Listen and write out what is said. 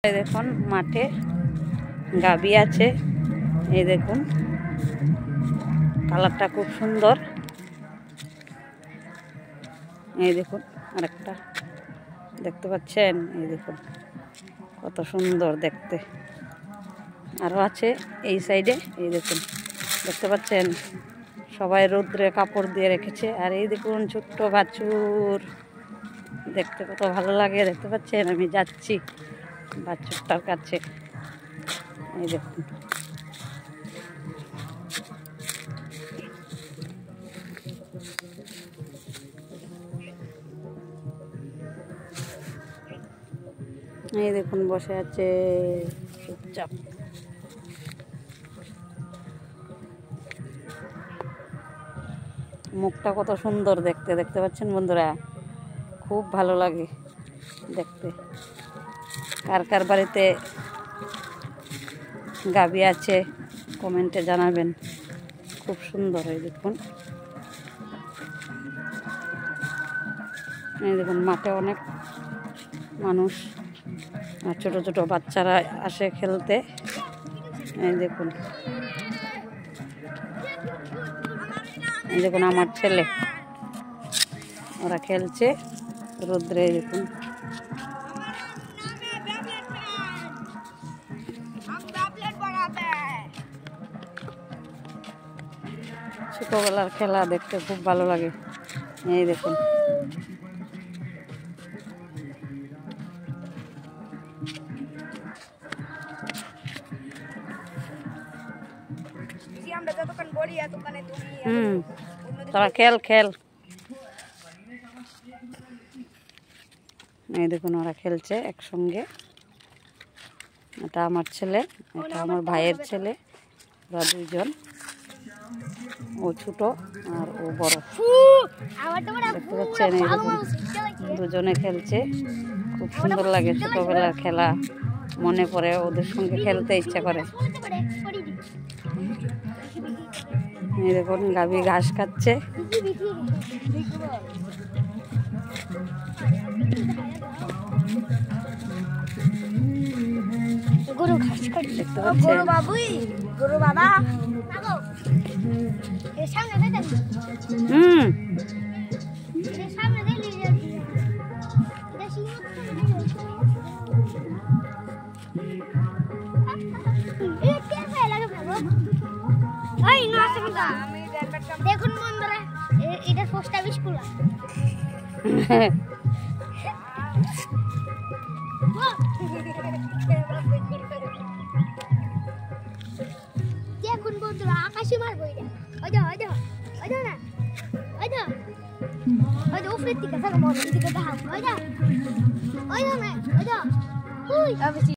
এই দেখুন মাঠে গাবি আছে। এই দেখুন কালারটা খুব সুন্দর। এই দেখুন আরেকটা দেখতে পাচ্ছেন। এই দেখুন কত সুন্দর দেখতে। আরও আছে এই সাইডে। এই দেখুন দেখতে পাচ্ছেন সবাই রোদ্রে কাপড় দিয়ে রেখেছে। আর এই দেখুন ছোট্ট বাছুর, দেখতে কত ভালো লাগে। দেখতে পাচ্ছেন আমি যাচ্ছি বাছুরটার কাছে। এই দেখুন এই দেখুন বসে আছে চুপচাপ। মুখটা কত সুন্দর দেখতে, দেখতে পাচ্ছেন বন্ধুরা, খুব ভালো লাগে দেখতে। কার কার বাড়িতে গাভী আছে কমেন্টে জানাবেন। খুব সুন্দর। এই দেখুন, এই দেখুন মাঠে অনেক মানুষ আর ছোট ছোট বাচ্চারা আসে খেলতে। এই দেখুন, এই দেখুন আমার ছেলে, ওরা খেলছে রোদ্রে। দেখুন ছোটবেলার খেলা দেখতে খুব ভালো লাগে। এই দেখুন তোরা খেল খেল। এই দেখুন ওরা খেলছে একসঙ্গে। এটা আমার ছেলে, এটা আমার ভাইয়ের ছেলে। ওরা দুইজন, ও ছোট আর ও বড়। দেখতে পাচ্ছেন এই দেখুন দুজনে খেলছে। খুব সুন্দর লাগে, ছোটবেলার খেলা মনে পড়ে, ওদের সঙ্গে খেলতে ইচ্ছা করে। এই দেখুন গাভী ঘাস খাচ্ছে। গরু ঘাস খাচ্ছে। দেখতে পাচ্ছেন গরু বাবুই, গরু বাবা। এর সামনে দেখেন। এর সামনে দেখলি দেশি এই কে ফেলা গেল? ওই না আসে না। দেখুন বন্ধুরা, এটা পোস্ট অফিস খোলা। দেখুন বন্ধুরা, আকাশে মারবো এটা। ওই যা ওই যা ওই যা না, ওই যা ওই যা উপরের দিকে, তাহলে মনের দিকে দেখাবো। ওই যা ওই যা না, ওই যা ওই